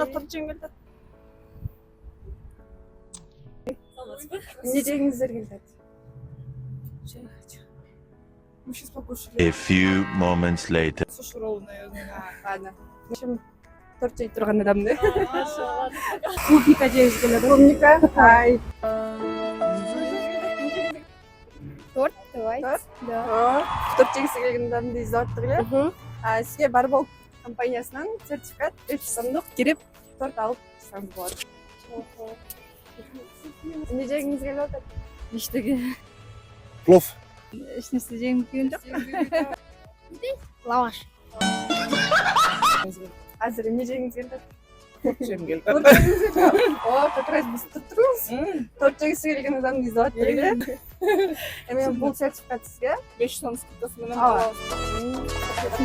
Докторчың келді. Не жеңіңіздер келді? Мы сейчас покушали. A few moments later. Суши ролл, наверное. Ладно. В общем, торт жей тұрған адамды. Клубника жегіңіз келеді. Клубника? Ай. Торт, давайте. Торт? Да. Торт жегісі келген адамды іздеп тұрғылы. Сізге Барбол компаниясынан сертификат 3 сомдық кереп торт алып тұрсаңыз болады. Не жегіңіз келіп отыр? Ештеңе. Плов. Ешнәрсе жегім келген жоқ. Лаваш. Азыр не жегіңіз келді? Жем келді. Торт жегіңіз келді? О, как раз біз тұрмыз. Торт жегісі келген адамды іздеп тұрғылы. Мен бұл сертификат сізге 5 сом скидкасымен Ала. аласыз.